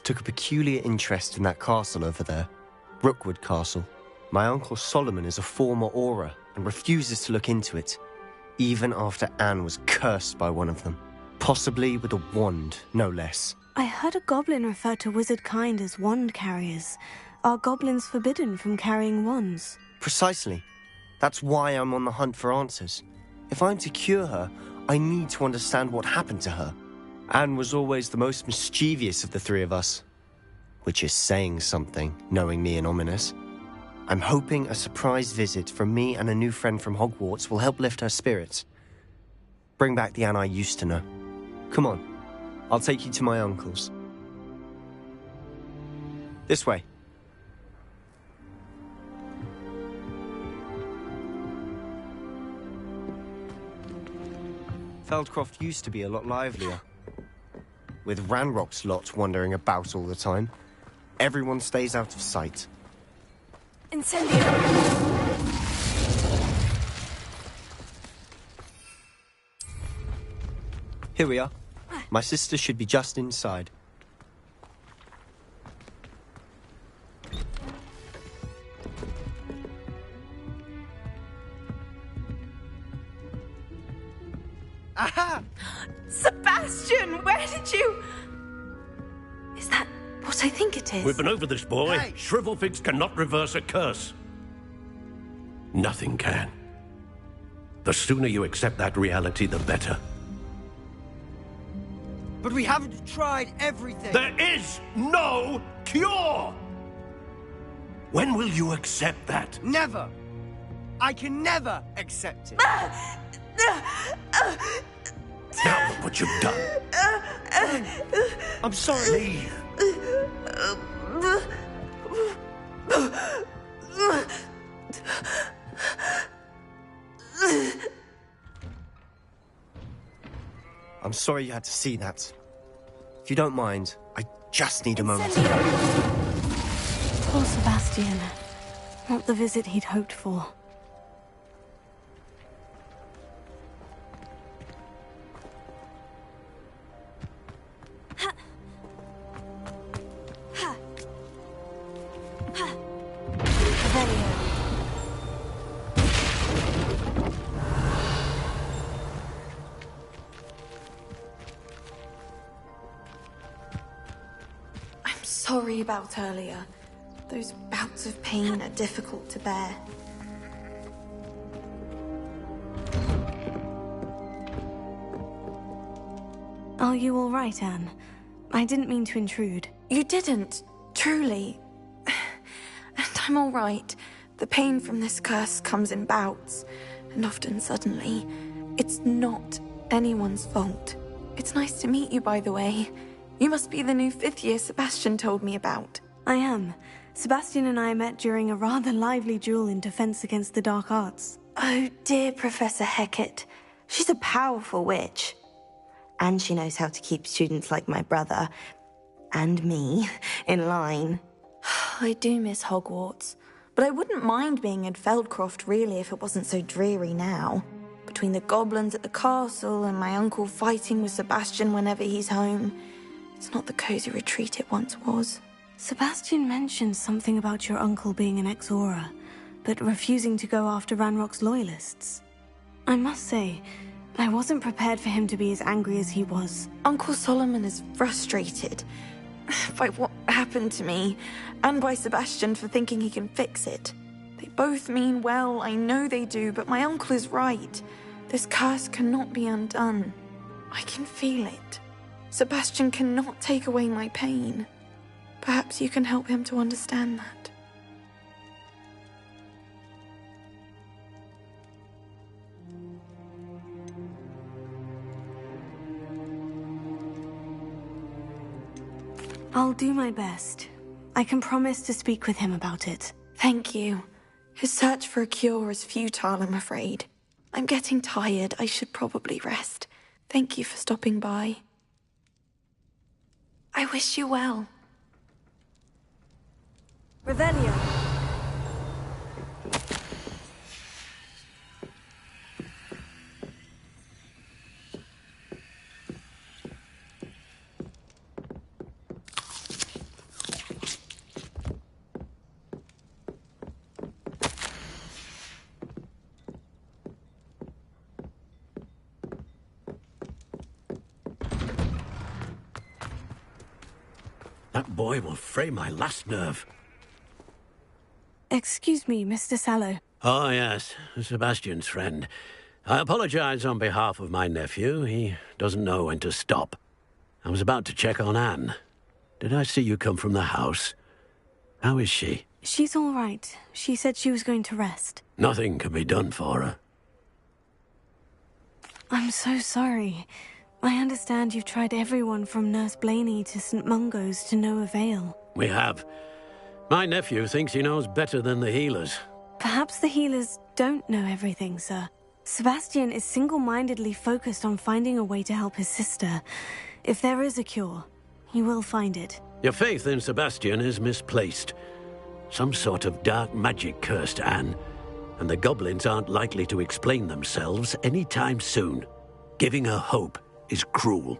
took a peculiar interest in that castle over there, Rookwood Castle. My uncle Solomon is a former Auror and refuses to look into it, even after Anne was cursed by one of them. Possibly with a wand, no less. I heard a goblin refer to wizard kind as wand carriers. Are goblins forbidden from carrying wands? Precisely. That's why I'm on the hunt for answers. If I'm to cure her, I need to understand what happened to her. Anne was always the most mischievous of the three of us. Which is saying something, knowing me and Ominis. I'm hoping a surprise visit from me and a new friend from Hogwarts will help lift her spirits. Bring back the Anne I used to know. Come on, I'll take you to my uncle's. This way. Feldcroft used to be a lot livelier. With Ranrock's lot wandering about all the time, everyone stays out of sight. Incendio! Here we are. My sister should be just inside. Aha! Sebastian, where did you... Is that what I think it is? We've been over this, boy. Hey! Shrivelfigs cannot reverse a curse. Nothing can. The sooner you accept that reality, the better. But we haven't tried everything. There is no cure! When will you accept that? Never. I can never accept it. Now look what you've done. I'm sorry. Leave. I'm sorry you had to see that. If you don't mind, I just need a moment. Poor Sebastian. Not the visit he'd hoped for. Sorry about earlier. Those bouts of pain are difficult to bear. Are you all right, Anne? I didn't mean to intrude. You didn't, truly. And I'm all right. The pain from this curse comes in bouts, and often suddenly. It's not anyone's fault. It's nice to meet you, by the way. You must be the new 5th year Sebastian told me about. I am. Sebastian and I met during a rather lively duel in Defense Against the Dark Arts. Oh, dear Professor Hecat. She's a powerful witch. And she knows how to keep students like my brother, and me, in line. I do miss Hogwarts, but I wouldn't mind being in Feldcroft, really, if it wasn't so dreary now. Between the goblins at the castle and my uncle fighting with Sebastian whenever he's home, it's not the cozy retreat it once was. Sebastian mentioned something about your uncle being an ex-Auror, but refusing to go after Ranrock's loyalists. I must say, I wasn't prepared for him to be as angry as he was. Uncle Solomon is frustrated by what happened to me, and by Sebastian for thinking he can fix it. They both mean well, I know they do, but my uncle is right. This curse cannot be undone. I can feel it. Sebastian cannot take away my pain. Perhaps you can help him to understand that. I'll do my best. I can promise to speak with him about it. Thank you. His search for a cure is futile, I'm afraid. I'm getting tired. I should probably rest. Thank you for stopping by. I wish you well. Revelio. That boy will fray my last nerve. Excuse me, Mr. Sallow. Oh, yes, Sebastian's friend. I apologize on behalf of my nephew. He doesn't know when to stop. I was about to check on Anne. Did I see you come from the house? How is she? She's all right. She said she was going to rest. Nothing can be done for her. I'm so sorry. I understand you've tried everyone from Nurse Blaney to St. Mungo's to no avail. We have. My nephew thinks he knows better than the healers. Perhaps the healers don't know everything, sir. Sebastian is single-mindedly focused on finding a way to help his sister. If there is a cure, he will find it. Your faith in Sebastian is misplaced. Some sort of dark magic cursed Anne, and the goblins aren't likely to explain themselves anytime soon. Giving her hope is cruel.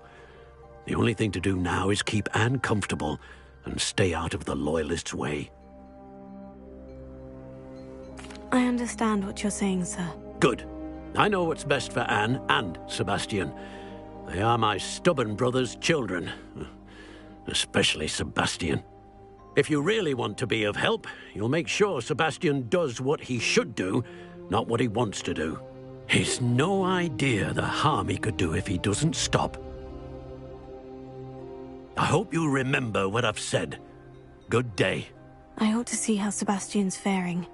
The only thing to do now is keep Anne comfortable and stay out of the Loyalists' way. I understand what you're saying, sir. Good. I know what's best for Anne and Sebastian. They are my stubborn brother's children. Especially Sebastian. If you really want to be of help, you'll make sure Sebastian does what he should do, not what he wants to do. He's no idea the harm he could do if he doesn't stop. I hope you remember what I've said. Good day. I ought to see how Sebastian's faring.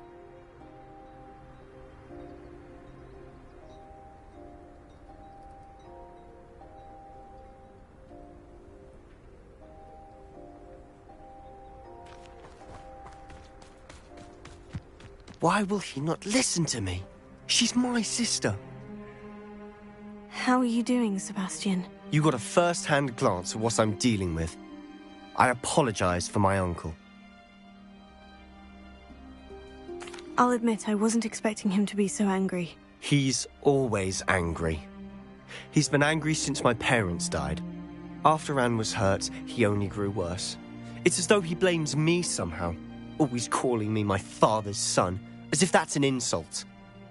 Why will he not listen to me? She's my sister. How are you doing, Sebastian? You got a first-hand glance at what I'm dealing with. I apologize for my uncle. I'll admit I wasn't expecting him to be so angry. He's always angry. He's been angry since my parents died. After Anne was hurt, he only grew worse. It's as though he blames me somehow, always calling me my father's son, as if that's an insult.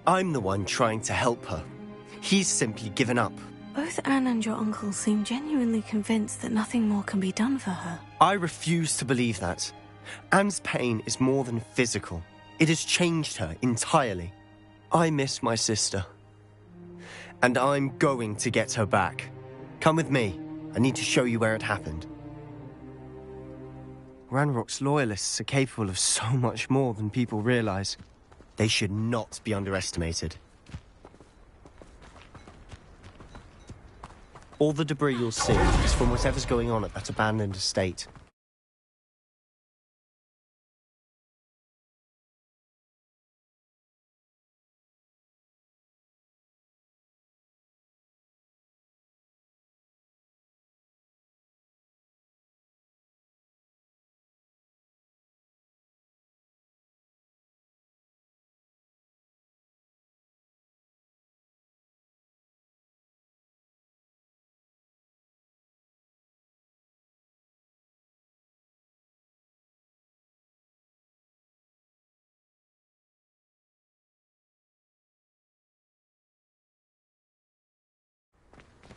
I'm the one trying to help her. He's simply given up. Both Anne and your uncle seem genuinely convinced that nothing more can be done for her. I refuse to believe that. Anne's pain is more than physical. It has changed her entirely. I miss my sister. And I'm going to get her back. Come with me. I need to show you where it happened. Ranrock's Loyalists are capable of so much more than people realize. They should not be underestimated. All the debris you'll see is from whatever's going on at that abandoned estate.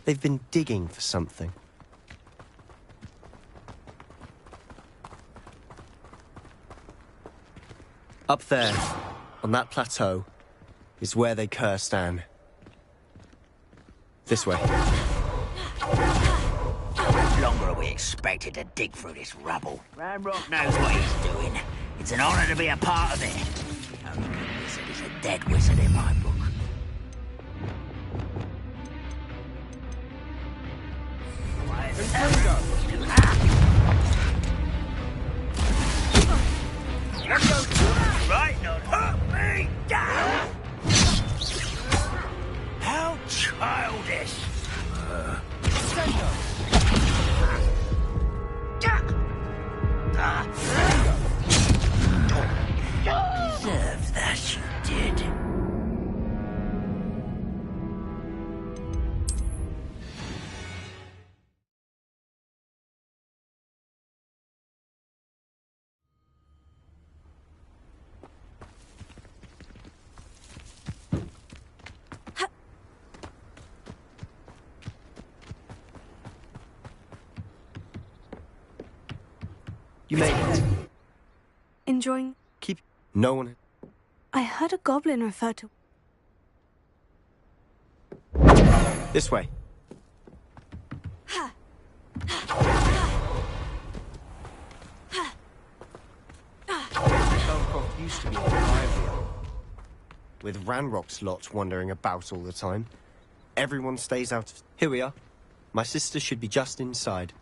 They've been digging for something. Up there, on that plateau, is where they cursed Anne. This way. How much longer are we expected to dig through this rubble? Ranrock knows what he's doing. It's an honor to be a part of it. A good wizard is a dead wizard in my book. Right, not hurt me down. How childish. Deserved that, you did. You made it. Enjoying... Keep... No one... I heard a goblin refer to... This way. Belcroft used to be a library. With Ranrock's lot wandering about all the time. Everyone stays out of... Here we are. My sister should be just inside.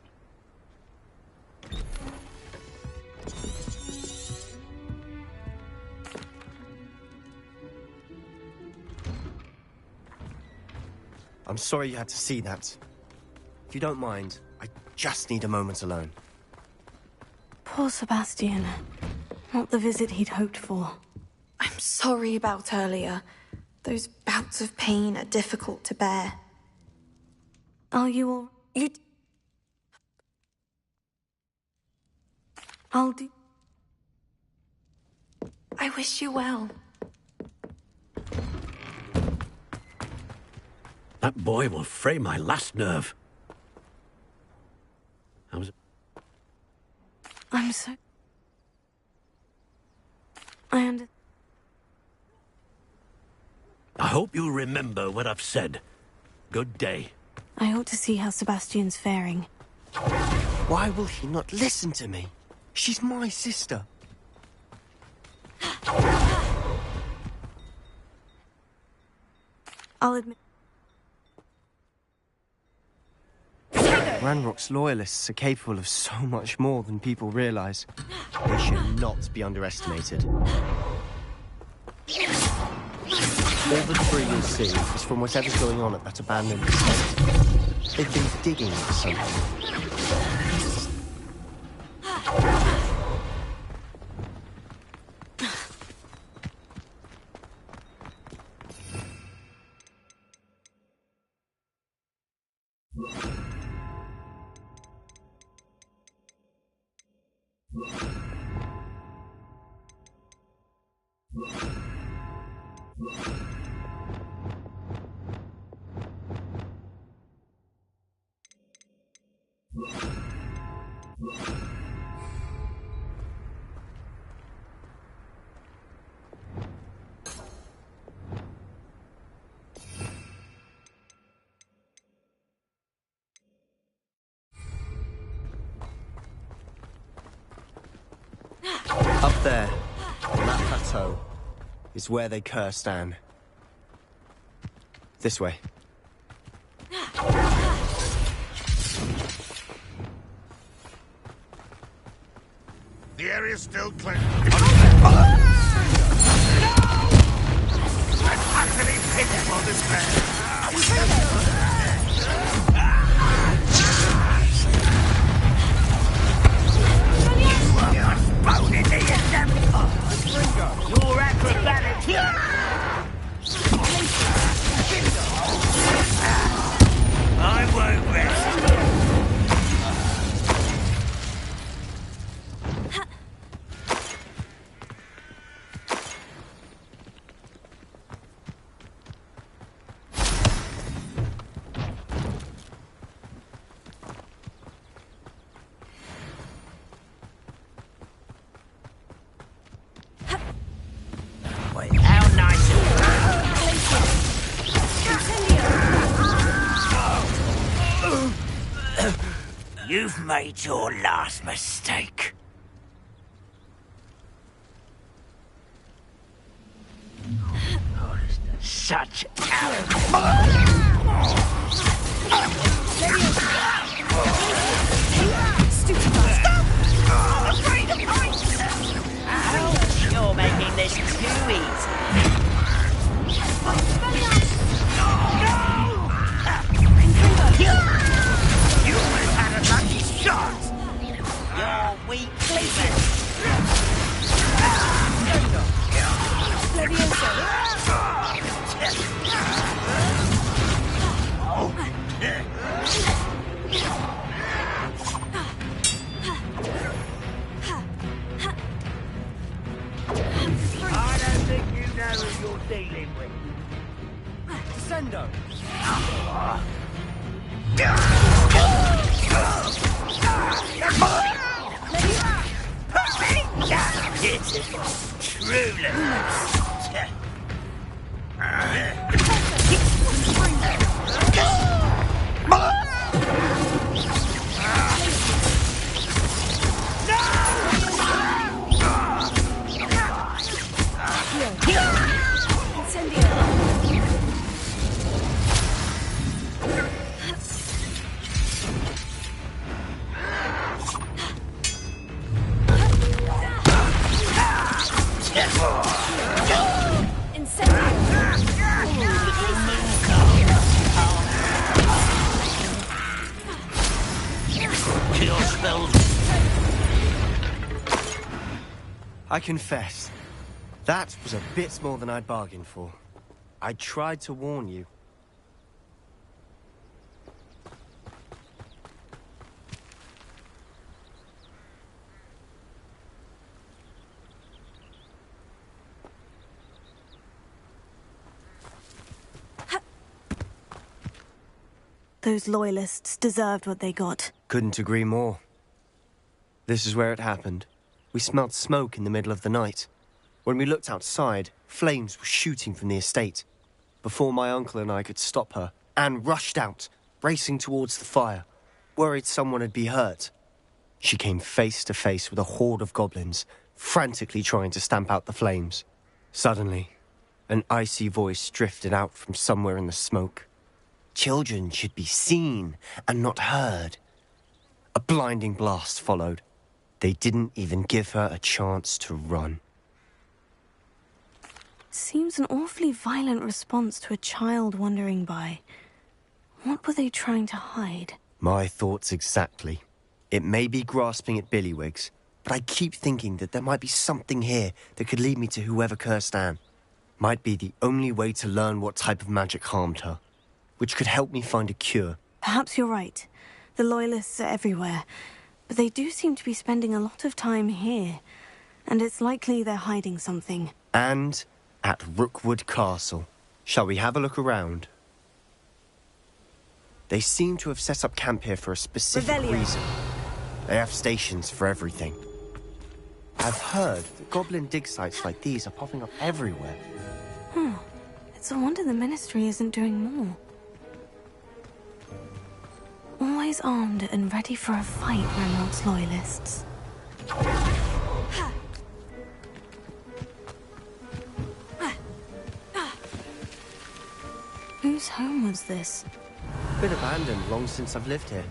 I'm sorry you had to see that. If you don't mind, I just need a moment alone. Poor Sebastian. Not the visit he'd hoped for. I'm sorry about earlier. Those bouts of pain are difficult to bear. Are you all... You... I'll do... I wish you well. That boy will fray my last nerve. I'm so... I hope you'll remember what I've said. Good day. I ought to see how Sebastian's faring. Why will he not listen to me? She's my sister. I'll admit... Ranrock's loyalists are capable of so much more than people realize. They should not be underestimated. All the three you'll see is from whatever's going on at that abandoned estate. They've been digging for something. Up there, on that plateau, is where they cursed Anne. This way. The area's still clear. An utterly pitiful despair. Your acrobatic. I won't rest. How nice You've made your last mistake. Such You're making this too easy. You almost had a lucky shot. You're weak, I don't think you know who you're dealing with. Sendo! Truly. I confess, that was a bit more than I'd bargained for. I tried to warn you. Those loyalists deserved what they got. Couldn't agree more. This is where it happened. We smelled smoke in the middle of the night. When we looked outside, flames were shooting from the estate. Before my uncle and I could stop her, Anne rushed out, racing towards the fire, worried someone had been hurt. She came face to face with a horde of goblins, frantically trying to stamp out the flames. Suddenly, an icy voice drifted out from somewhere in the smoke. Children should be seen and not heard. A blinding blast followed. They didn't even give her a chance to run. Seems an awfully violent response to a child wandering by. What were they trying to hide? My thoughts exactly. It may be grasping at Billywigs, but I keep thinking that there might be something here that could lead me to whoever cursed Anne. Might be the only way to learn what type of magic harmed her, which could help me find a cure. Perhaps you're right. The Loyalists are everywhere, but they do seem to be spending a lot of time here, and it's likely they're hiding something. And at Rookwood Castle. Shall we have a look around? They seem to have set up camp here for a specific reason. They have stations for everything. I've heard that goblin dig sites like these are popping up everywhere. It's a wonder the Ministry isn't doing more. Always armed and ready for a fight, Ranrock's Loyalists. Whose home was this? Been abandoned long since I've lived here.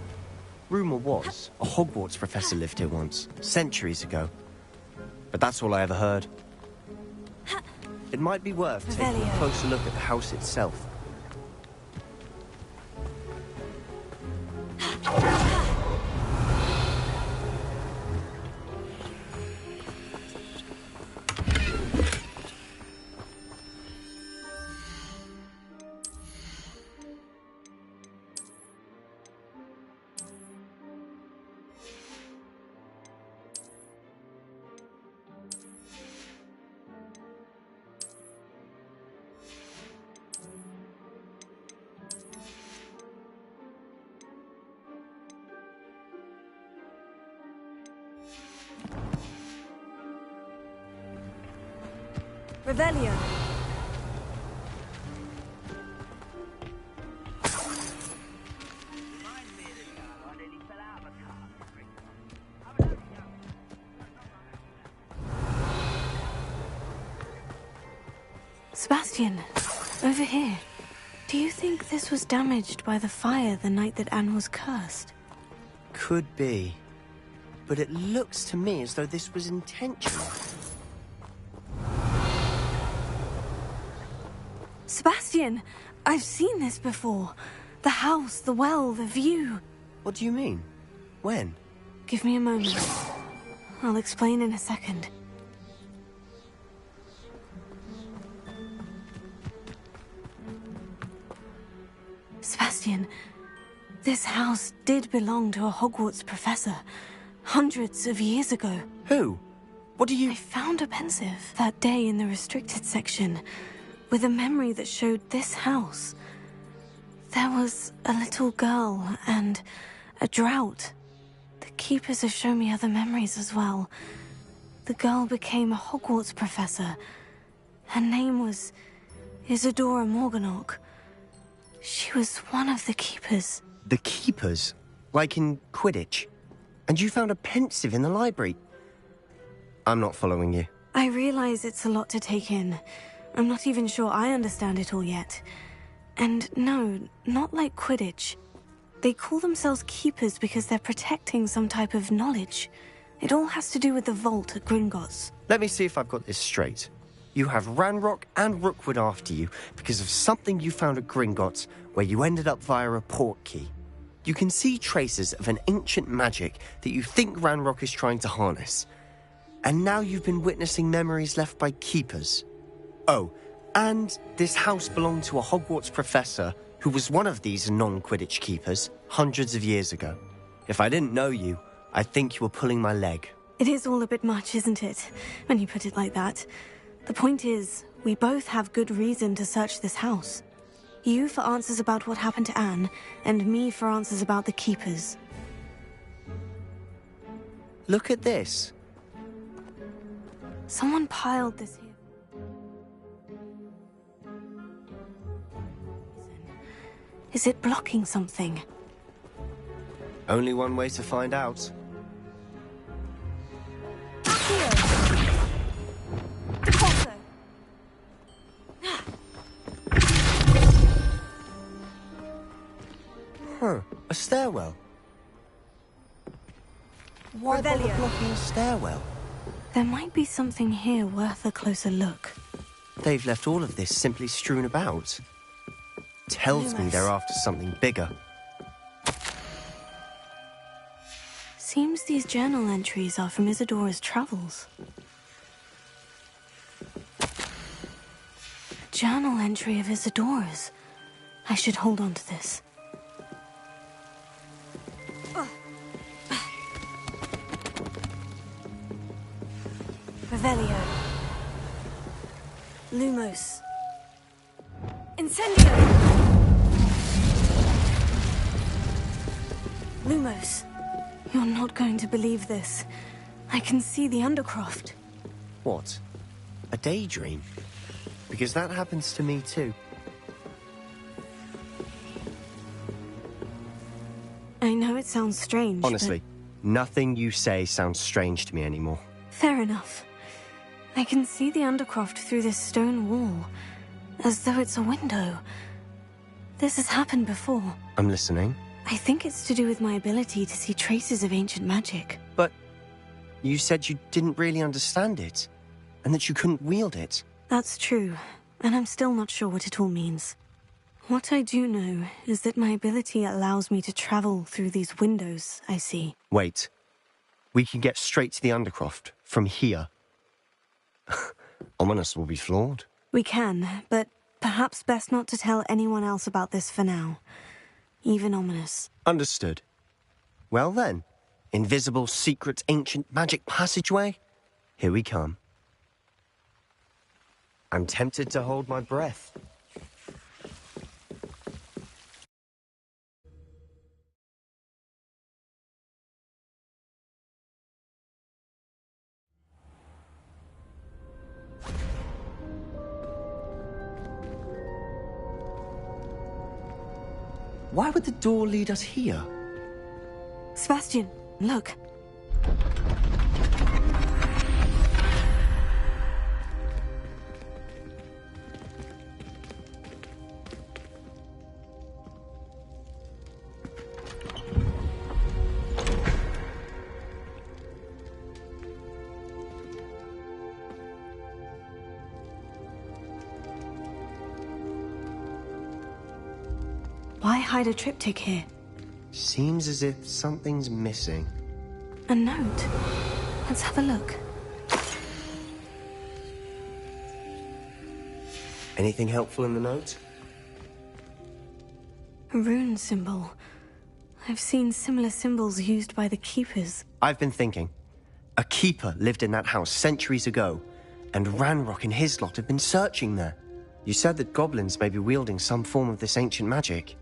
Rumour was, a Hogwarts professor lived here once, centuries ago. But that's all I ever heard. It might be worth taking a closer look at the house itself. Revelio. Sebastian, over here. Do you think this was damaged by the fire the night that Anne was cursed? Could be. But it looks to me as though this was intentional. Sebastian, I've seen this before. The house, the well, the view. What do you mean? When? Give me a moment. I'll explain in a second. Sebastian, this house did belong to a Hogwarts professor, hundreds of years ago. Who? What do you... I found a pensive that day in the restricted section, with a memory that showed this house. There was a little girl and a drought. The keepers have shown me other memories as well. the girl became a Hogwarts professor. Her name was Isadora Morganach. She was one of the Keepers. The Keepers? Like in Quidditch? And you found a pensive in the library? I'm not following you. I realize it's a lot to take in. I'm not even sure I understand it all yet. And no, not like Quidditch. They call themselves Keepers because they're protecting some type of knowledge. It all has to do with the vault at Gringotts. Let me see if I've got this straight. You have Ranrock and Rookwood after you because of something you found at Gringotts where you ended up via a portkey. You can see traces of an ancient magic that you think Ranrock is trying to harness. And now you've been witnessing memories left by Keepers. Oh, and this house belonged to a Hogwarts professor who was one of these non-Quidditch Keepers hundreds of years ago. If I didn't know you, I'd think you were pulling my leg. It is all a bit much, isn't it, when you put it like that? The point is, we both have good reason to search this house. You for answers about what happened to Anne, and me for answers about the Keepers. Look at this. Someone piled this here. Is it blocking something? Only one way to find out. A stairwell. Why bother blocking a stairwell? There might be something here worth a closer look. They've left all of this simply strewn about. Tells me they're after something bigger. Seems these journal entries are from Isadora's travels. A journal entry of Isadora's. I should hold on to this. Revelio. Lumos. Incendio! Lumos, you're not going to believe this. I can see the Undercroft. What? A daydream? Because that happens to me too. I know it sounds strange, Honestly, nothing you say sounds strange to me anymore. Fair enough. I can see the Undercroft through this stone wall, as though it's a window. This has happened before. I'm listening. I think it's to do with my ability to see traces of ancient magic. But you said you didn't really understand it, and that you couldn't wield it. That's true, and I'm still not sure what it all means. What I do know is that my ability allows me to travel through these windows I see. Wait. We can get straight to the Undercroft from here. Ominis will be floored. We can, but perhaps best not to tell anyone else about this for now. Even Ominis. Understood. Well then, invisible, secret, ancient magic passageway? Here we come. I'm tempted to hold my breath. Why would the door lead us here? Sebastian, look. Why hide a triptych here? Seems as if something's missing. A note. Let's have a look. Anything helpful in the note? A rune symbol. I've seen similar symbols used by the Keepers. I've been thinking. A keeper lived in that house centuries ago, and Ranrock and his lot have been searching there. You said that goblins may be wielding some form of this ancient magic.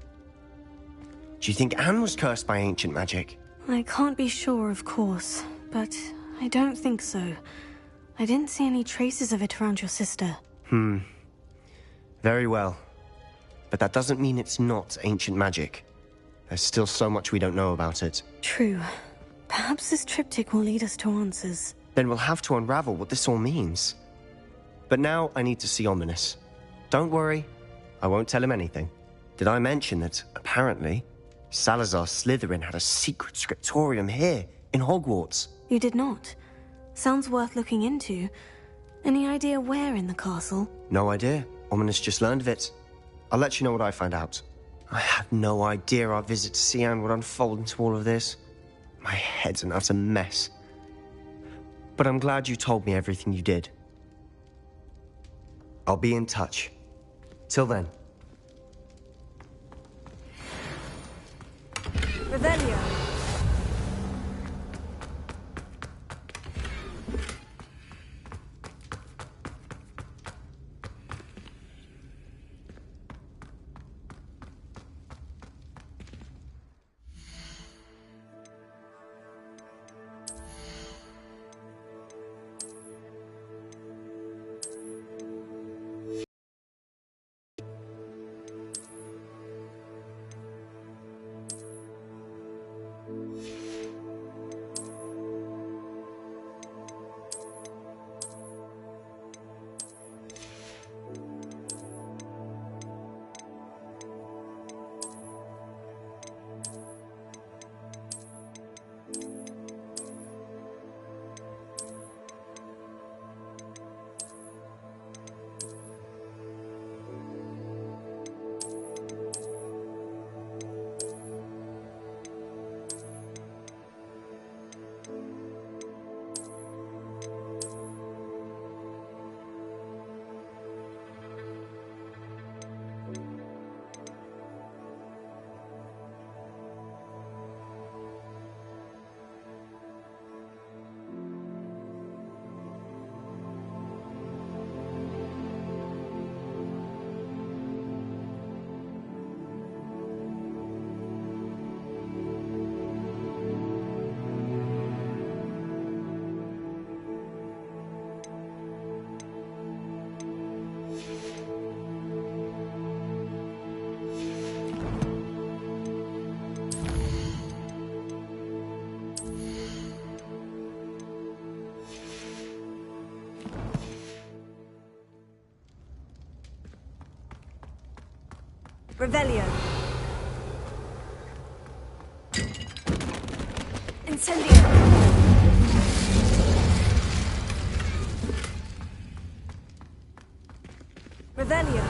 Do you think Anne was cursed by ancient magic? I can't be sure, of course, but I don't think so. I didn't see any traces of it around your sister. Very well. But that doesn't mean it's not ancient magic. There's still so much we don't know about it. True. Perhaps this triptych will lead us to answers. Then we'll have to unravel what this all means. But now I need to see Ominis. Don't worry, I won't tell him anything. Did I mention that, apparently, Salazar Slytherin had a secret scriptorium here, in Hogwarts? You did not. Sounds worth looking into. Any idea where in the castle? No idea. Ominis just learned of it. I'll let you know what I find out. I had no idea our visit to Cian would unfold into all of this. My head's an utter mess. But I'm glad you told me everything you did. I'll be in touch. Till then. Revelio. Revelio. Incendio. Revelio.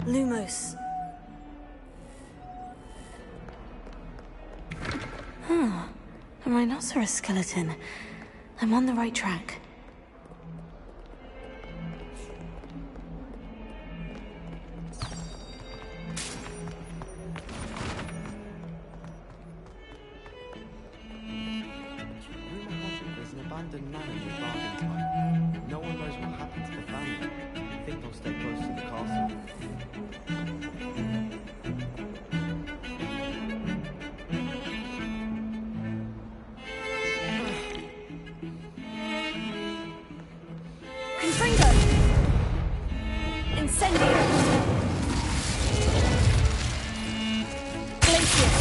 Lumos. A rhinoceros skeleton. I'm on the right track. There's an abandoned manor near Bargain. No one knows what happened to the family. I think they'll stay close to the castle. Confringo! Incendio! Glacius!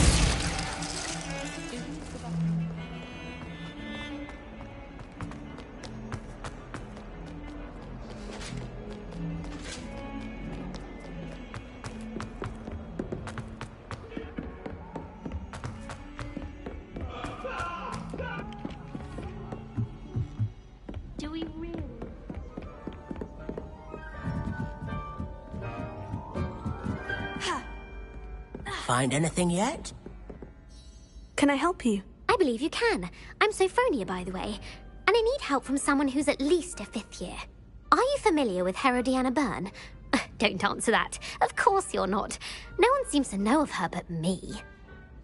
find anything yet? Can I help you? I believe you can. I'm Sophronia, by the way, and I need help from someone who's at least a 5th year. Are you familiar with Herodiana Byrne? Don't answer that. Of course you're not. No one seems to know of her but me.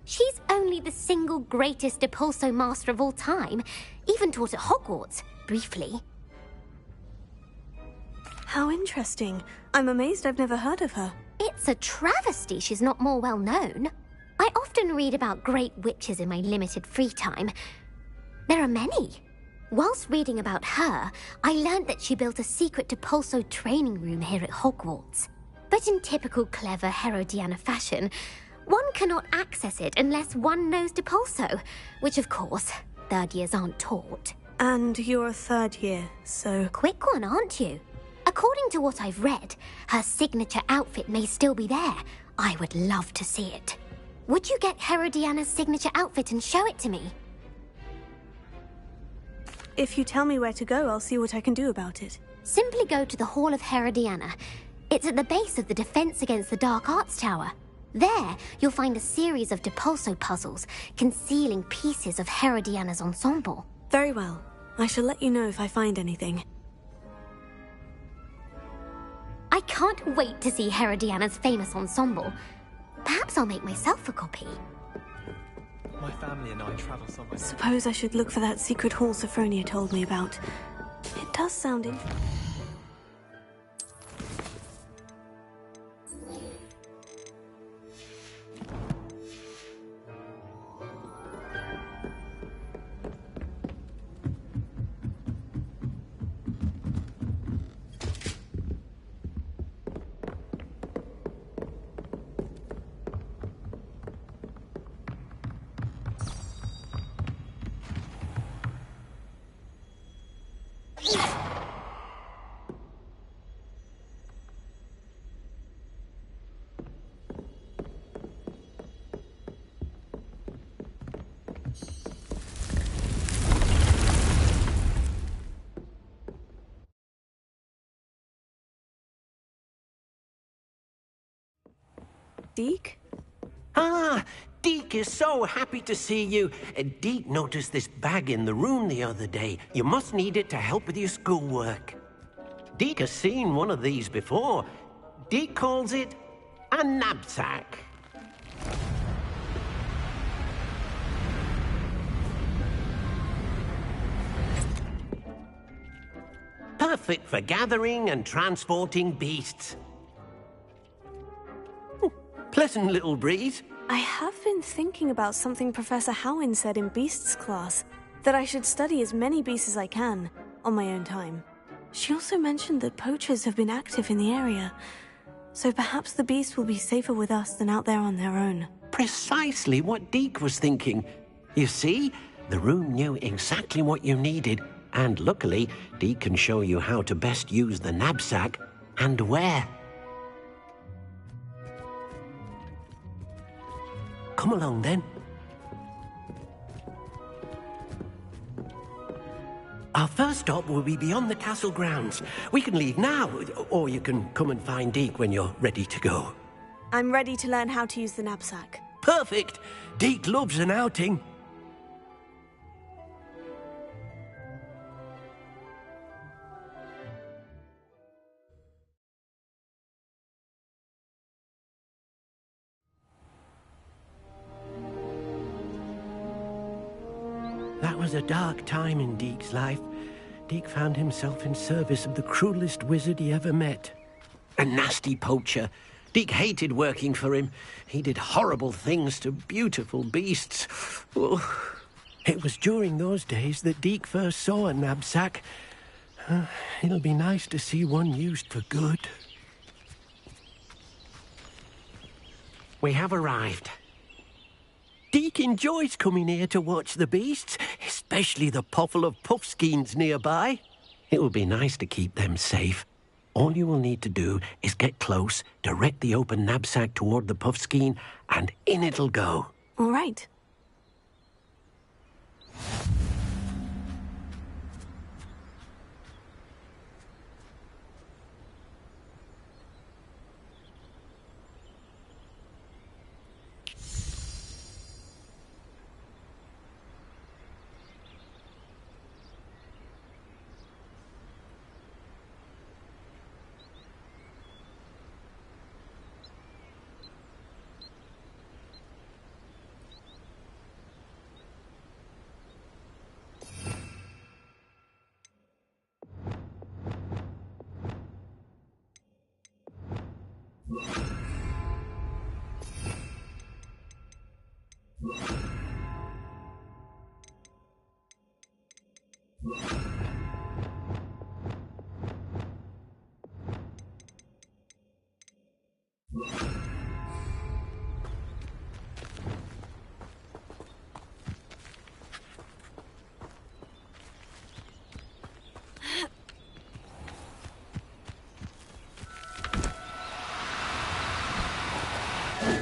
She's only the single greatest Depulso master of all time, even taught at Hogwarts, briefly. How interesting. I'm amazed I've never heard of her. It's a travesty she's not more well known. I often read about great witches in my limited free time. There are many. Whilst reading about her, I learned that she built a secret Depulso training room here at Hogwarts. But in typical clever Herodiana fashion, one cannot access it unless one knows Depulso, which of course, 3rd years aren't taught. And you're a 3rd year, so... Quick one, aren't you? According to what I've read, her signature outfit may still be there. I would love to see it. Would you get Herodiana's signature outfit and show it to me? If you tell me where to go, I'll see what I can do about it. Simply go to the Hall of Herodiana. It's at the base of the Defense Against the Dark Arts Tower. There, you'll find a series of Depulso puzzles concealing pieces of Herodiana's ensemble. Very well. I shall let you know if I find anything. I can't wait to see Herodiana's famous ensemble. Perhaps I'll make myself a copy. My family and I travel somewhere. Suppose I should look for that secret hall Sophronia told me about. It does sound interesting. Deek? Ah, Deek is so happy to see you. Deek noticed this bag in the room the other day. You must need it to help with your schoolwork. Deek has seen one of these before. Deek calls it a knapsack. Perfect for gathering and transporting beasts. Pleasant little breeze. I have been thinking about something Professor Howin said in Beasts class, that I should study as many beasts as I can, on my own time. She also mentioned that poachers have been active in the area, so perhaps the beasts will be safer with us than out there on their own. Precisely what Deek was thinking. You see, the room knew exactly what you needed, and luckily, Deek can show you how to best use the knapsack and where. Come along, then. Our first stop will be beyond the castle grounds. We can leave now, or you can come and find Deek when you're ready to go. I'm ready to learn how to use the knapsack. Perfect! Deek loves an outing. That was a dark time in Deek's life. Deek found himself in service of the cruelest wizard he ever met. A nasty poacher. Deek hated working for him. He did horrible things to beautiful beasts. Oh. It was during those days that Deek first saw a knapsack. It'll be nice to see one used for good. We have arrived. Deek enjoys coming here to watch the beasts, especially the potful of puffskeins nearby. It will be nice to keep them safe. All you will need to do is get close, direct the open knapsack toward the puffskein, and in it'll go. All right.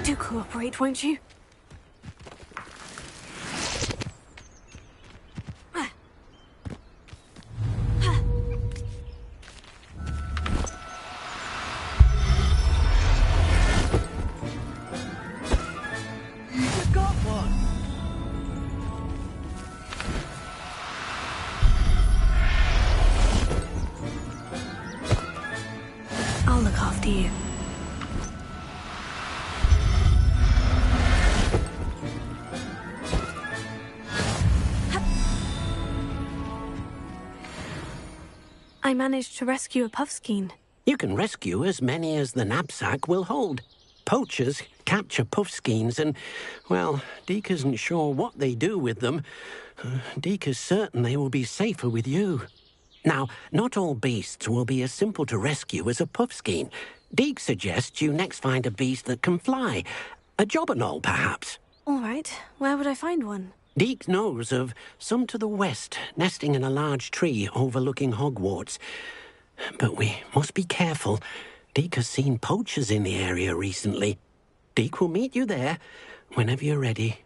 Do cooperate, won't you? I'll look after you. I managed to rescue a puffskein. You can rescue as many as the knapsack will hold. Poachers capture puffskeins and, well, Deek isn't sure what they do with them. Deek is certain they will be safer with you. Now, not all beasts will be as simple to rescue as a puffskein. Deek suggests you next find a beast that can fly. A jobberknoll, perhaps. All right. Where would I find one? Deek knows of some to the west, nesting in a large tree overlooking Hogwarts. But we must be careful. Deek has seen poachers in the area recently. Deek will meet you there whenever you're ready.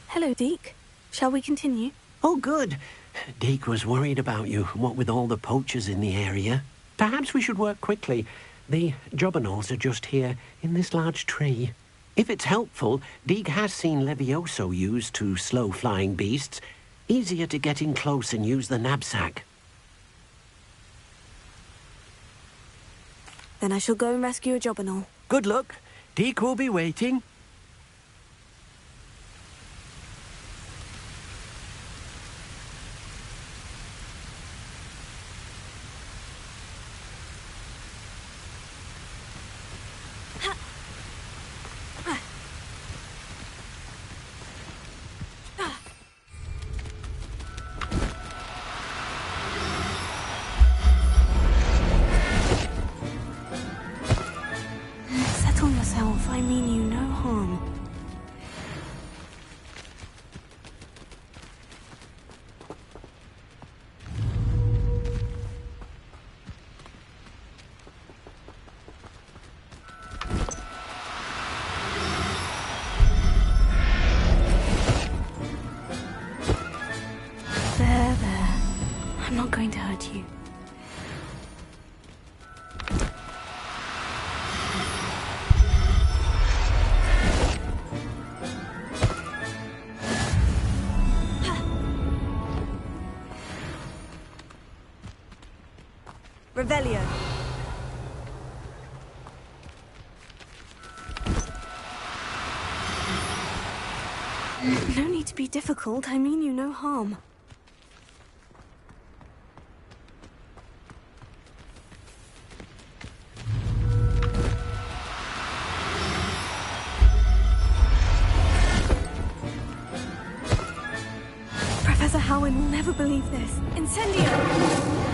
Hello, Deek. Shall we continue? Oh, good. Deek was worried about you, what with all the poachers in the area. Perhaps we should work quickly. The jobberknolls are just here, in this large tree. If it's helpful, Deek has seen Levioso used to slow flying beasts. Easier to get in close and use the knapsack. Then I shall go and rescue a jobberknoll. Good luck. Deek will be waiting. Settle yourself. I mean you no harm. There. I'm not going to hurt you. Revelio. No need to be difficult. I mean you no harm. Professor Howin will never believe this. Incendio!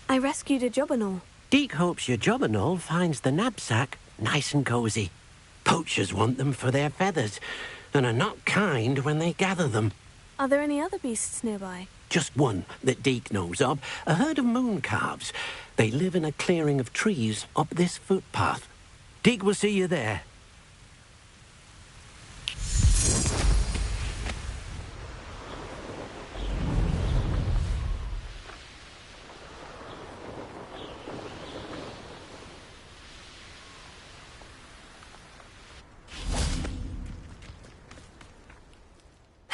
I rescued a jobberknoll. Deek hopes your jobberknoll finds the knapsack nice and cozy. Poachers want them for their feathers, and are not kind when they gather them. Are there any other beasts nearby? Just one that Deek knows of, a herd of moon calves. They live in a clearing of trees up this footpath. Deek will see you there.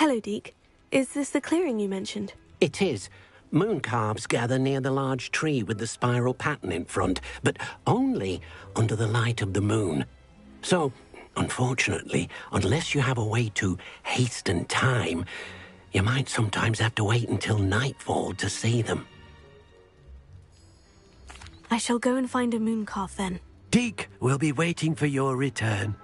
Hello, Deke. Is this the clearing you mentioned? It is. Moon calves gather near the large tree with the spiral pattern in front, but only under the light of the moon. So, unfortunately, unless you have a way to hasten time, you might sometimes have to wait until nightfall to see them. I shall go and find a moon calf then. Deke will be waiting for your return.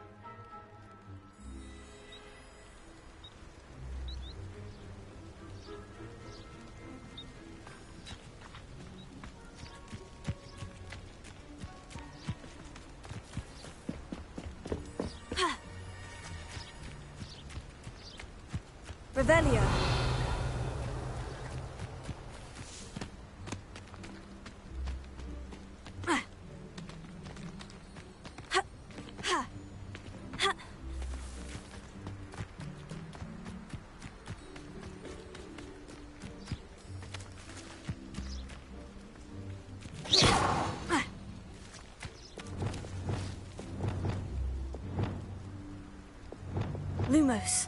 Revelio. Lumos.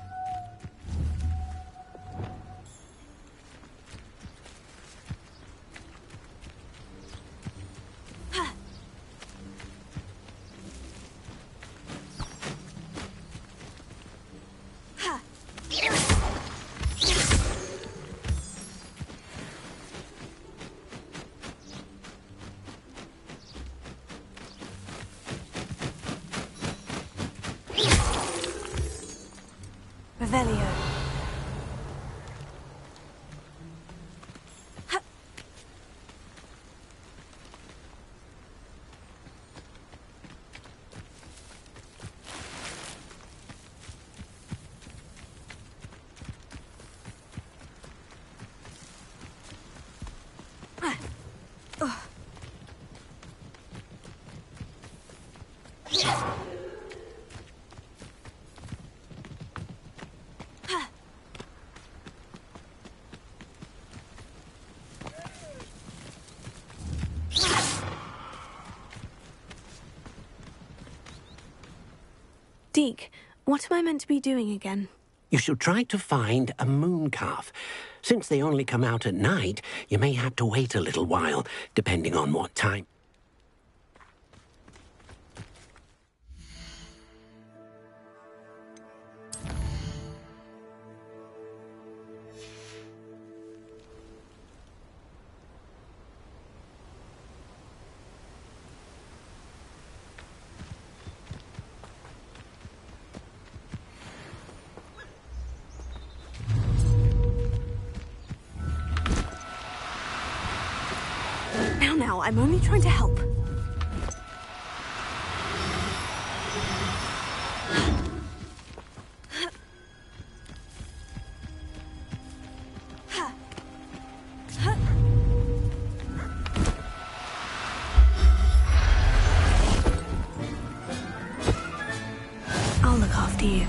Revelio. Deke, what am I meant to be doing again? You should try to find a moon calf. Since they only come out at night, you may have to wait a little while, depending on what time. Now, I'm only trying to help. I'll look after you.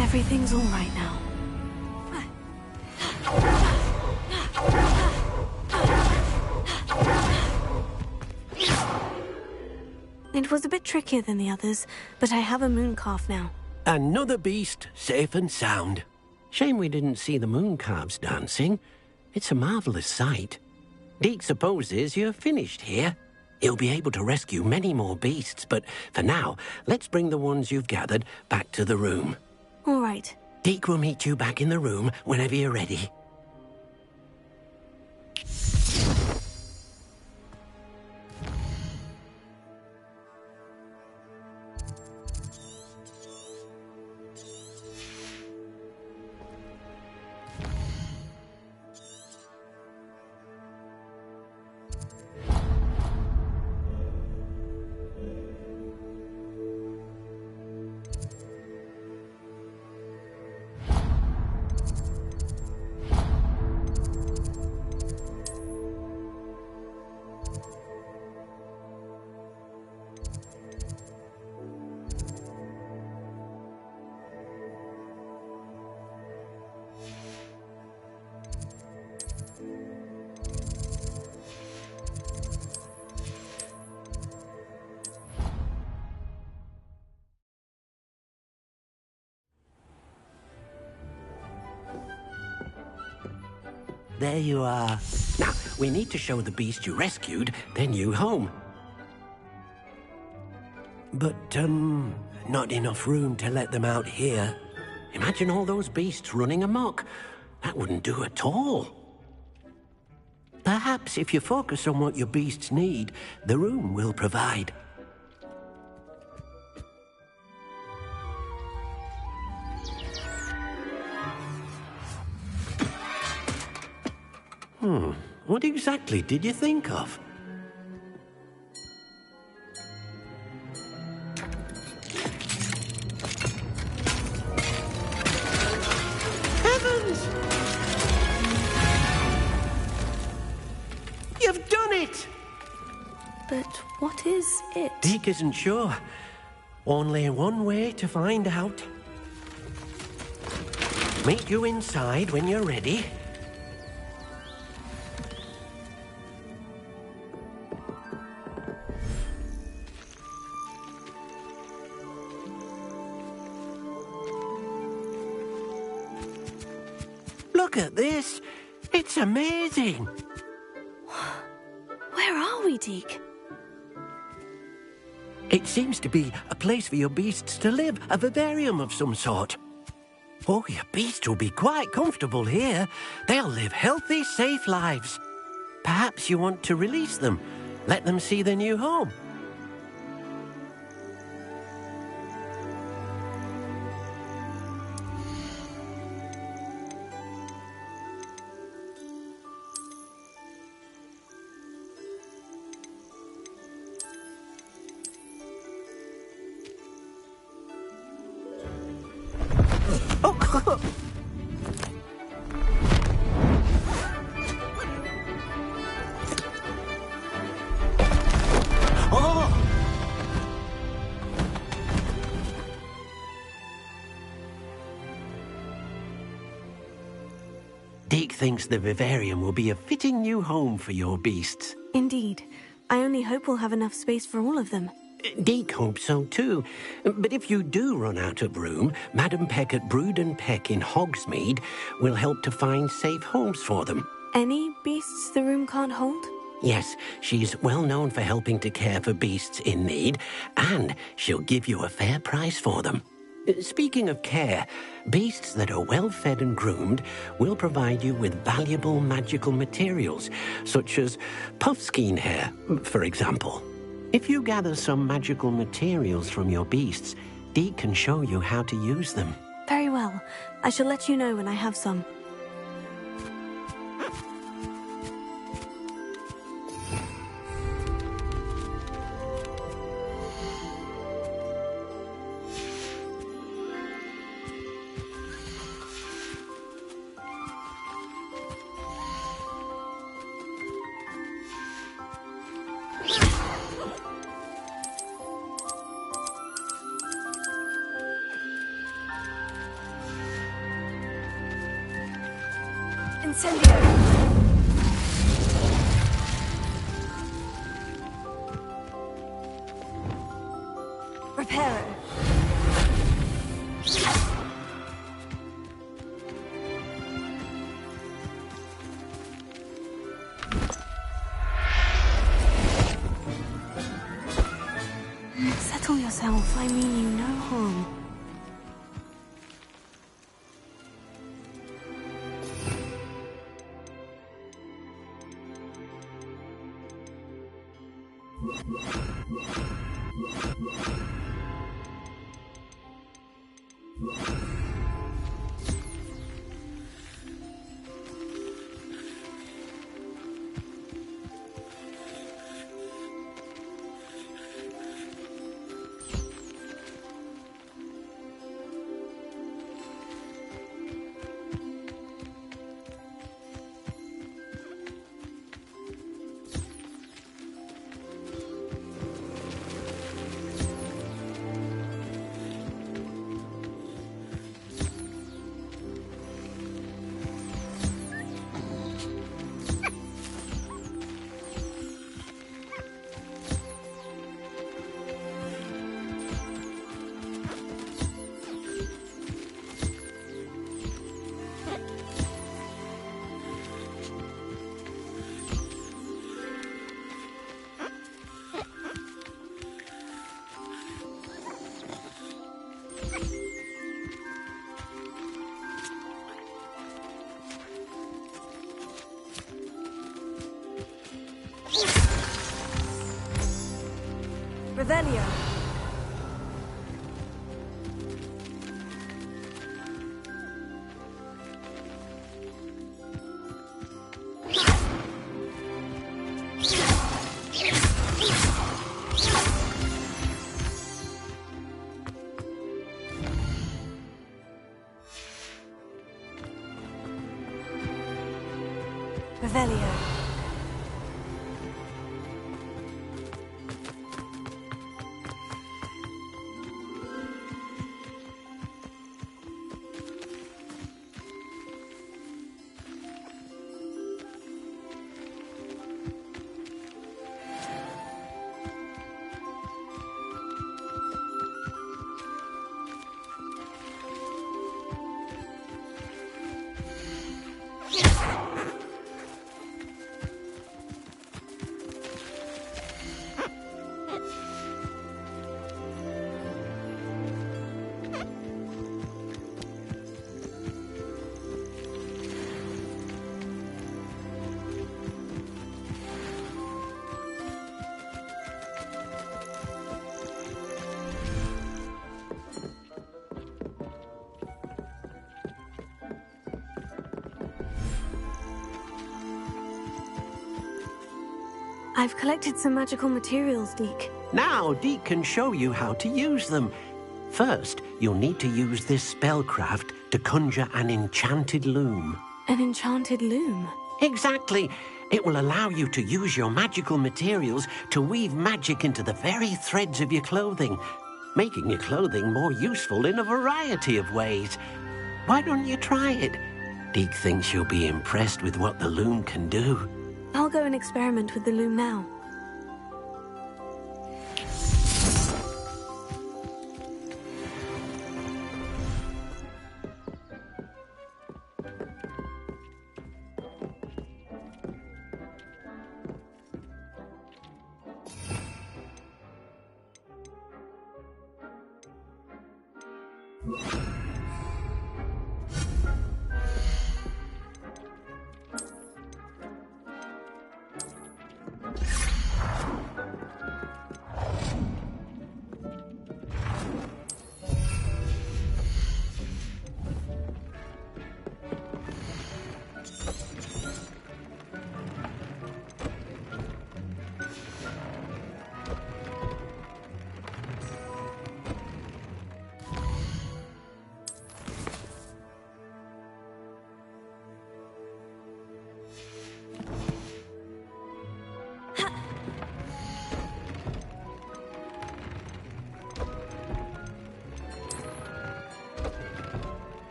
Everything's all right now. It was a bit trickier than the others, but I have a moon calf now. Another beast, safe and sound. Shame we didn't see the moon calves dancing. It's a marvelous sight. Deke supposes you're finished here. He'll be able to rescue many more beasts, but for now, let's bring the ones you've gathered back to the room. All right. Deke will meet you back in the room whenever you're ready. there you are. Now, we need to show the beast you rescued their new home. But, not enough room to let them out here. Imagine all those beasts running amok. That wouldn't do at all. Perhaps if you focus on what your beasts need, the room will provide. What exactly did you think of? Heavens! You've done it! But what is it? Deek isn't sure. Only one way to find out. Meet you inside when you're ready. Look at this. It's amazing. Where are we, Deek? It seems to be a place for your beasts to live, a vivarium of some sort. Oh, your beasts will be quite comfortable here. They'll live healthy, safe lives. Perhaps you want to release them, let them see their new home. Deek thinks the vivarium will be a fitting new home for your beasts. Indeed. I only hope we'll have enough space for all of them. Deek hopes so too. But if you do run out of room, Madam Peck at Brood and Peck in Hogsmeade will help to find safe homes for them. Any beasts the room can't hold? Yes, she's well known for helping to care for beasts in need, and she'll give you a fair price for them. Speaking of care, beasts that are well fed and groomed will provide you with valuable magical materials, such as puffskein hair, for example. If you gather some magical materials from your beasts, Deek can show you how to use them. Very well. I shall let you know when I have some. Incendio! Reparo. Settle yourself. I mean you no harm. Revelio. Revelio. I've collected some magical materials, Deke. Now, Deke can show you how to use them. First, you'll need to use this spellcraft to conjure an enchanted loom. An enchanted loom? Exactly. It will allow you to use your magical materials to weave magic into the very threads of your clothing, making your clothing more useful in a variety of ways. Why don't you try it? Deke thinks you'll be impressed with what the loom can do. I'll go and experiment with the loom now.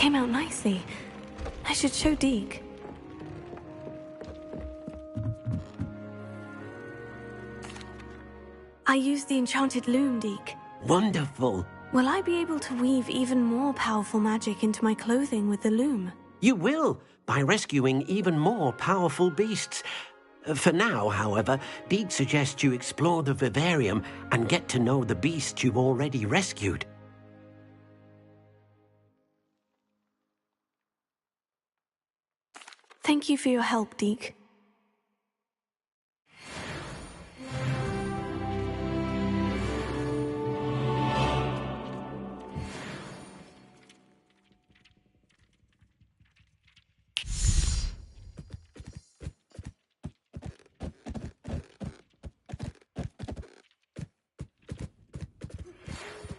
came out nicely. I should show Deke. I used the enchanted loom, Deke. Wonderful. Will I be able to weave even more powerful magic into my clothing with the loom? You will, by rescuing even more powerful beasts. For now, however, Deke suggests you explore the vivarium and get to know the beasts you've already rescued. Thank you for your help, Deke.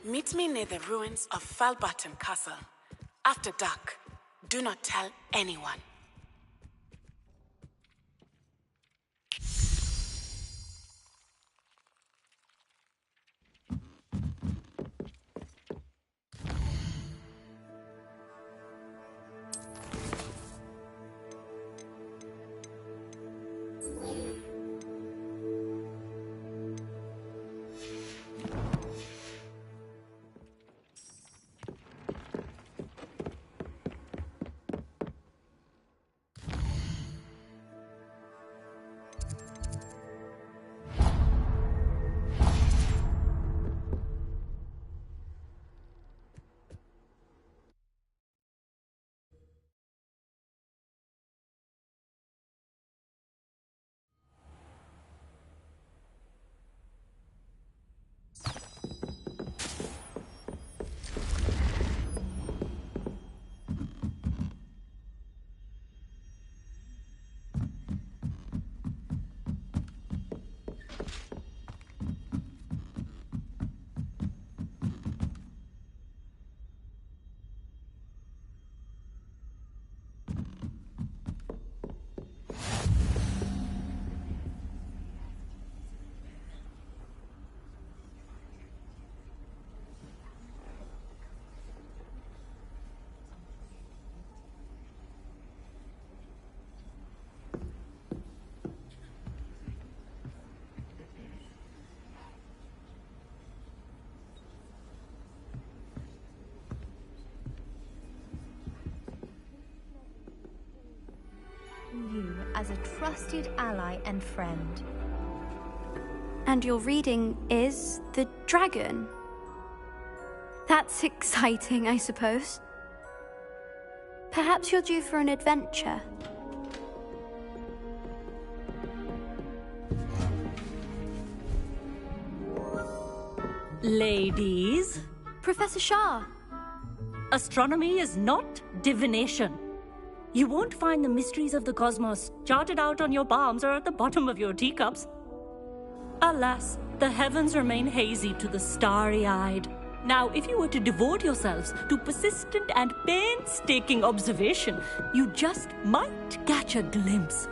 Meet me near the ruins of Falbaton Castle. After dark. Do not tell anyone. You as a trusted ally and friend. And your reading is the dragon. That's exciting, I suppose. Perhaps you're due for an adventure. Ladies. Professor Shah. Astronomy is not divination. You won't find the mysteries of the cosmos charted out on your palms or at the bottom of your teacups. Alas, the heavens remain hazy to the starry-eyed. Now, if you were to devote yourselves to persistent and painstaking observation, you just might catch a glimpse.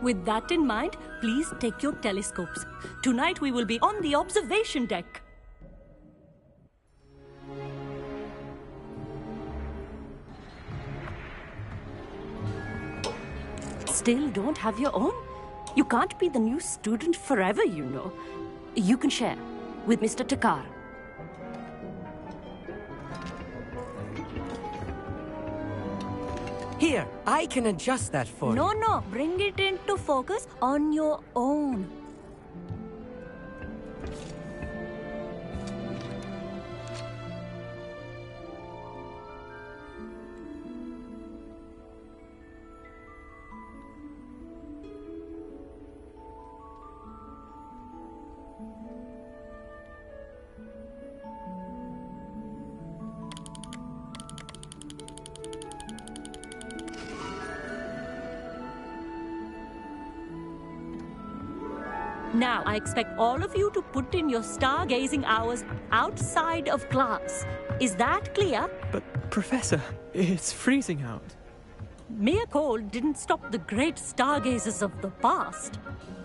With that in mind, please take your telescopes. Tonight we will be on the observation deck. Still don't have your own? You can't be the new student forever, you know. You can share with Mr. Takar. Here, I can adjust that for you. No, bring it into focus on your own. Now, I expect all of you to put in your stargazing hours outside of class. Is that clear? But, Professor, it's freezing out. mere cold didn't stop the great stargazers of the past.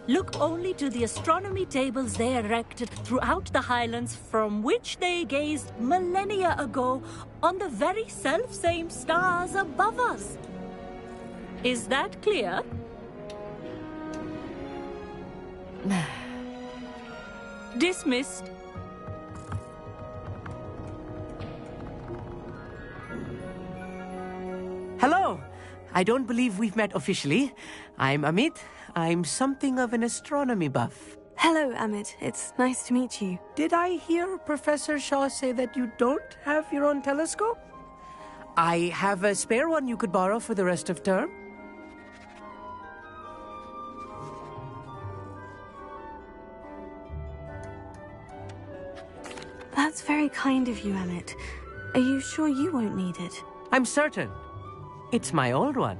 Look only to the astronomy tables they erected throughout the Highlands from which they gazed millennia ago on the very self-same stars above us. Is that clear? Dismissed. Hello! I don't believe we've met officially. I'm Amit. I'm something of an astronomy buff. Hello, Amit. It's nice to meet you. Did I hear Professor Shaw say that you don't have your own telescope? I have a spare one you could borrow for the rest of term. That's very kind of you, Amit. Are you sure you won't need it? I'm certain. It's my old one.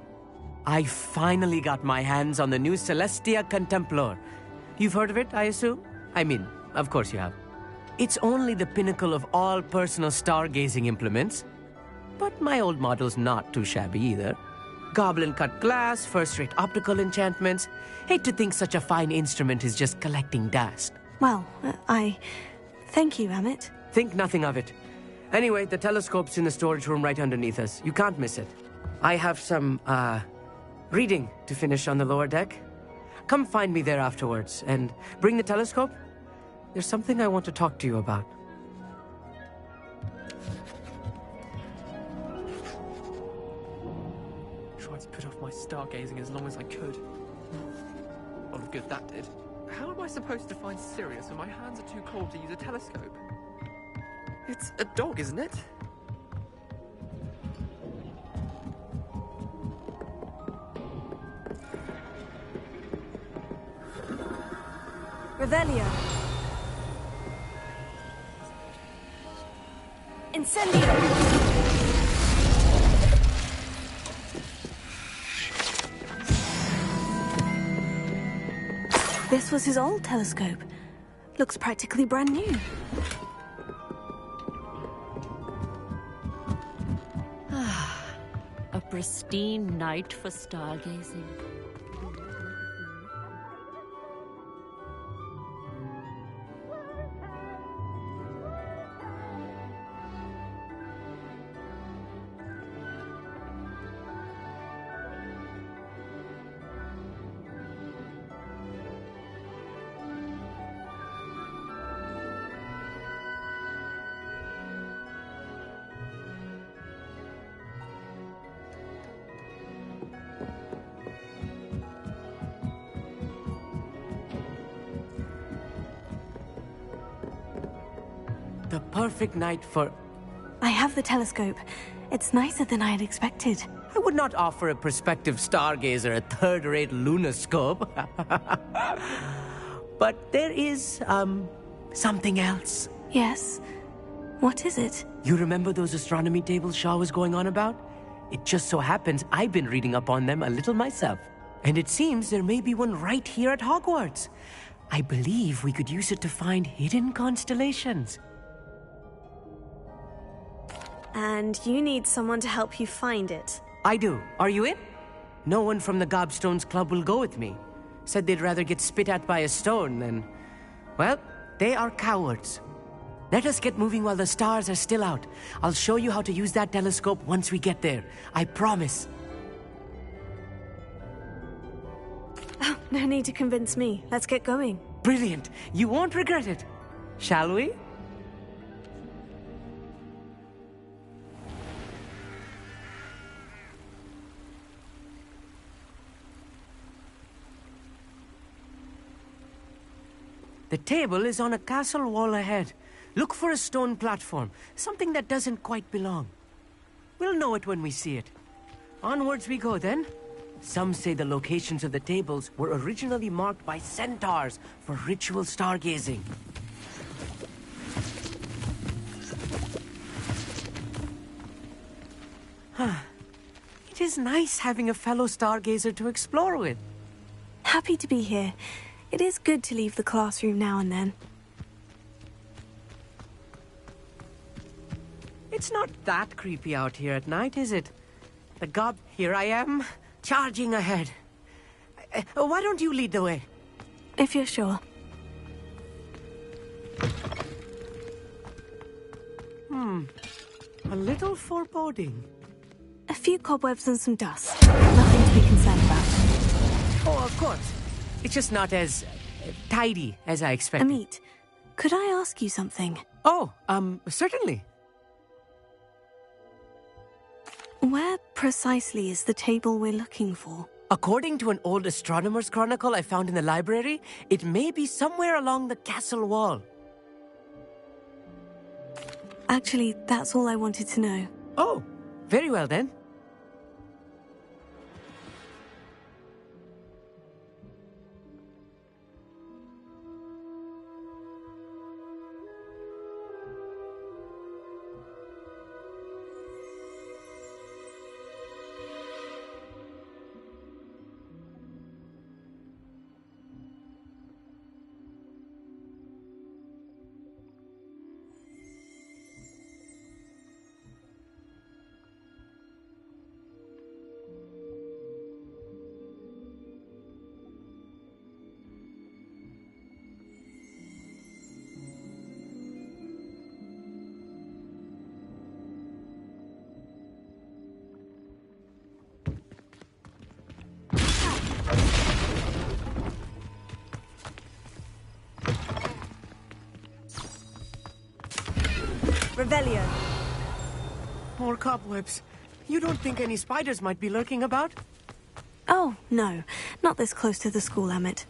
I finally got my hands on the new Celestia Contemplar. You've heard of it, I assume? I mean, of course you have. It's only the pinnacle of all personal stargazing implements. But my old model's not too shabby either. Goblin-cut glass, first-rate optical enchantments. Hate to think such a fine instrument is just collecting dust. Well, thank you, Amit. Think nothing of it. Anyway, the telescope's in the storage room right underneath us. You can't miss it. I have some, reading to finish on the lower deck. Come find me there afterwards, and bring the telescope. There's something I want to talk to you about. Tried to put off my stargazing as long as I could. All the good that did. How am I supposed to find Sirius when my hands are too cold to use a telescope? It's a dog, isn't it? Revelio. Incendio. This was his old telescope. Looks practically brand new. A pristine night for stargazing. The perfect night for... I have the telescope. It's nicer than I had expected. I would not offer a prospective stargazer a third-rate lunoscope. But there is, something else. Yes? What is it? You remember those astronomy tables Shaw was going on about? It just so happens I've been reading up on them a little myself. And it seems there may be one right here at Hogwarts. I believe we could use it to find hidden constellations. And you need someone to help you find it. I do. Are you in? No one from the Gobstones Club will go with me. Said they'd rather get spit at by a stone than... Well, they are cowards. Let us get moving while the stars are still out. I'll show you how to use that telescope once we get there. I promise. Oh, no need to convince me. Let's get going. Brilliant. You won't regret it. Shall we? The table is on a castle wall ahead. Look for a stone platform, something that doesn't quite belong. We'll know it when we see it. Onwards we go then. Some say the locations of the tables were originally marked by centaurs for ritual stargazing. It is nice having a fellow stargazer to explore with. Happy to be here. It is good to leave the classroom now and then. It's not that creepy out here at night, is it? the gob, here I am, charging ahead. Why don't you lead the way? If you're sure. A little foreboding. A few cobwebs and some dust. Nothing to be concerned about. Oh, of course. It's just not as tidy as I expected. Amit, could I ask you something? Oh, certainly. Where precisely is the table we're looking for? According to an old astronomer's chronicle I found in the library, it may be somewhere along the castle wall. Actually, that's all I wanted to know. Oh, very well then. Revelio. More cobwebs. You don't think any spiders might be lurking about? Oh, no. Not this close to the school, Amit.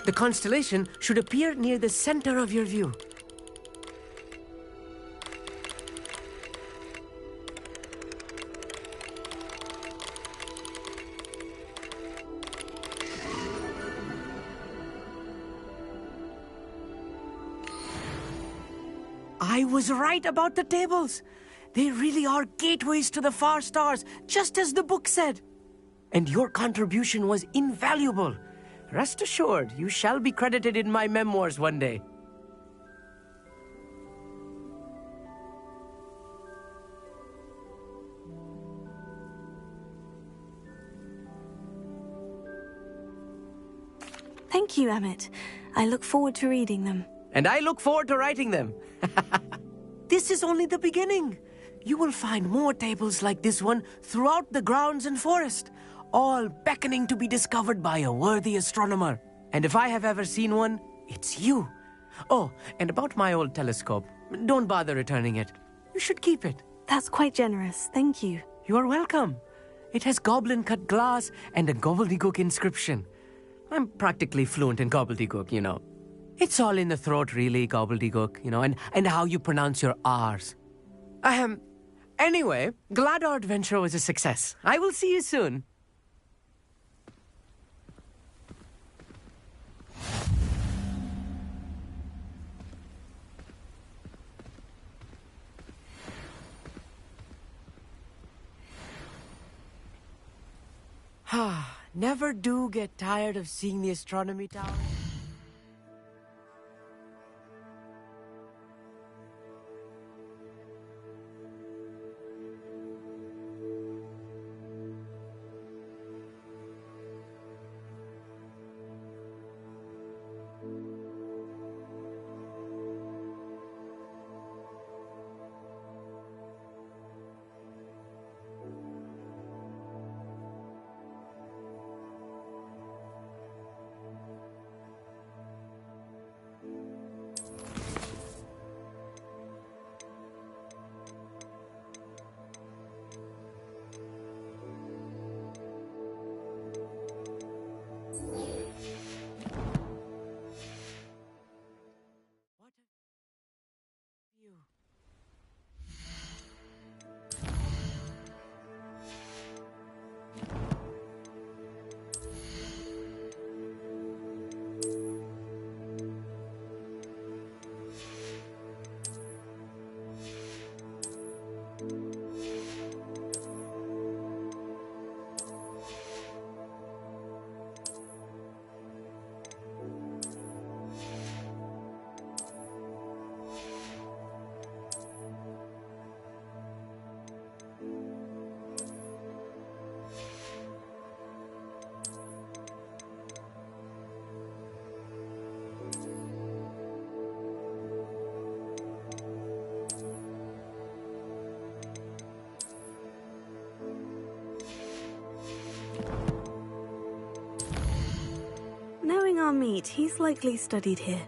The constellation should appear near the center of your view. I was right about the tables. They really are gateways to the far stars, just as the book said. And your contribution was invaluable. Rest assured, you shall be credited in my memoirs one day. Thank you, Amit. I look forward to reading them. And I look forward to writing them. This is only the beginning. You will find more tables like this one throughout the grounds and forest, all beckoning to be discovered by a worthy astronomer. And if I have ever seen one, it's you. Oh, and about my old telescope, don't bother returning it. You should keep it. That's quite generous. Thank you. You are welcome. It has goblin-cut glass and a gobbledygook inscription. I'm practically fluent in gobbledygook, you know. It's all in the throat, really, gobbledygook, you know, and how you pronounce your R's. Anyway, glad our adventure was a success. I will see you soon. Never do get tired of seeing the astronomy tower. meet, he's likely studied here.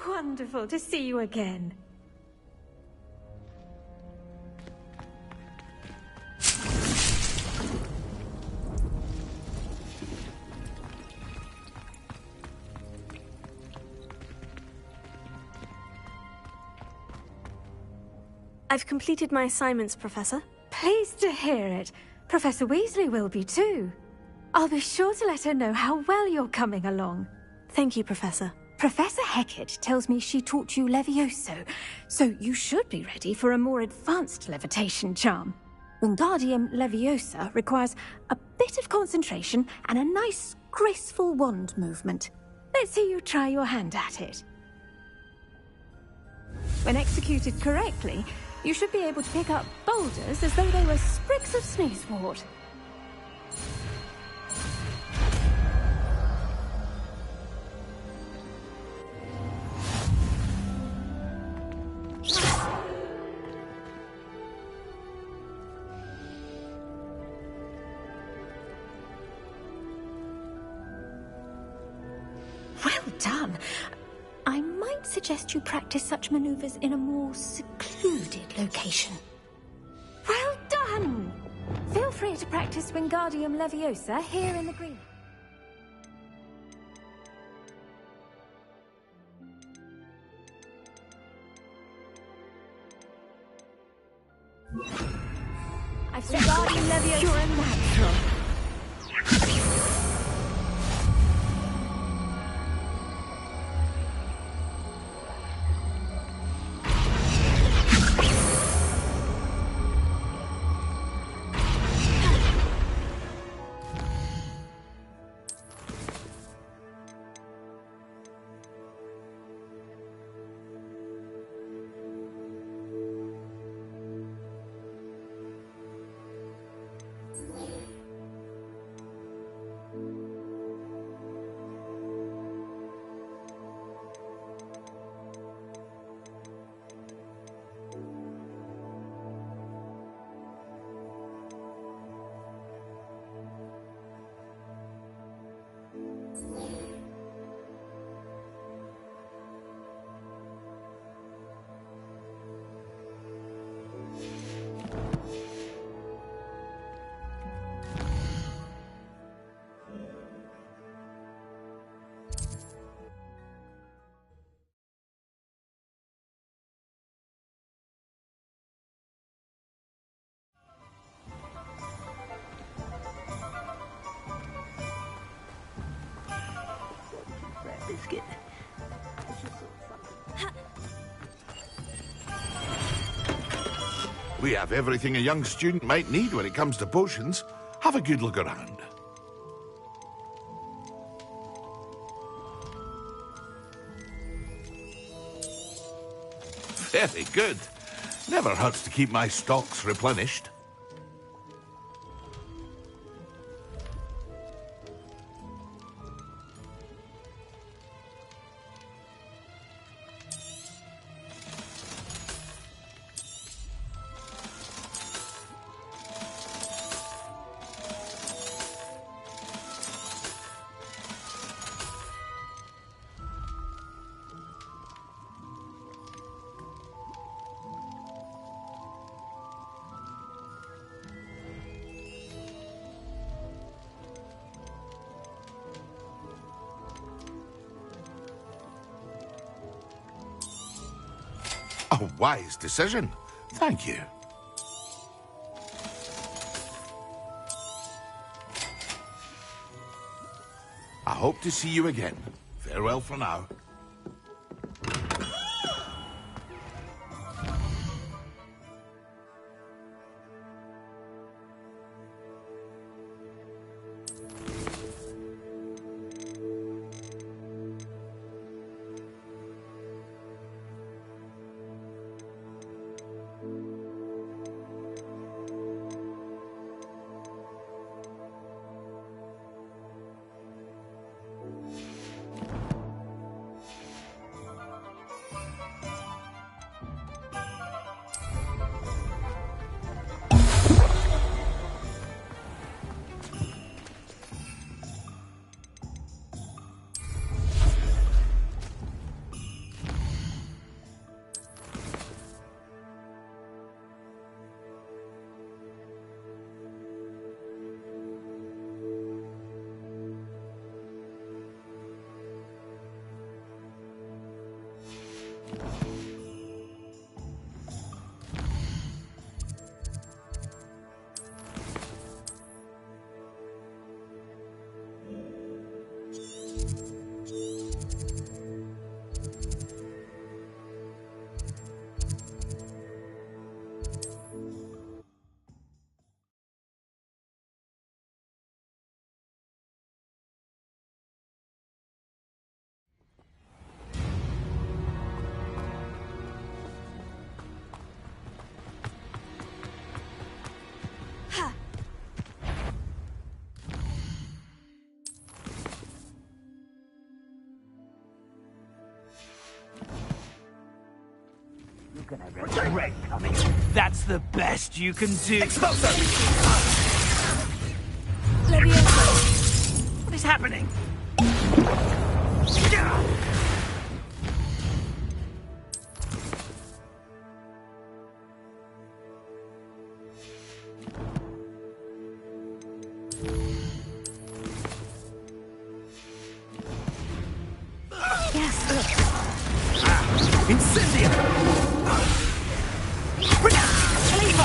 Wonderful to see you again. I've completed my assignments, Professor. Pleased to hear it. Professor Weasley will be too. I'll be sure to let her know how well you're coming along. Thank you, Professor. Professor Hecat tells me she taught you Levioso, so you should be ready for a more advanced levitation charm. Wingardium Leviosa requires a bit of concentration and a nice, graceful wand movement. Let's see you try your hand at it. When executed correctly, you should be able to pick up boulders as though they were sprigs of sneezewort. Well done. I might suggest you practice such maneuvers in a more secluded location. Well done! Feel free to practice Wingardium Leviosa here in the green. I've said Wingardium Leviosa. You're a natural. We have everything a young student might need when it comes to potions. Have a good look around. Very good. Never hurts to keep my stocks replenished. A wise decision. Thank you. I hope to see you again. Farewell for now. That's the best you can do. Expulso! Levioso! What is happening? Incendia! Leave!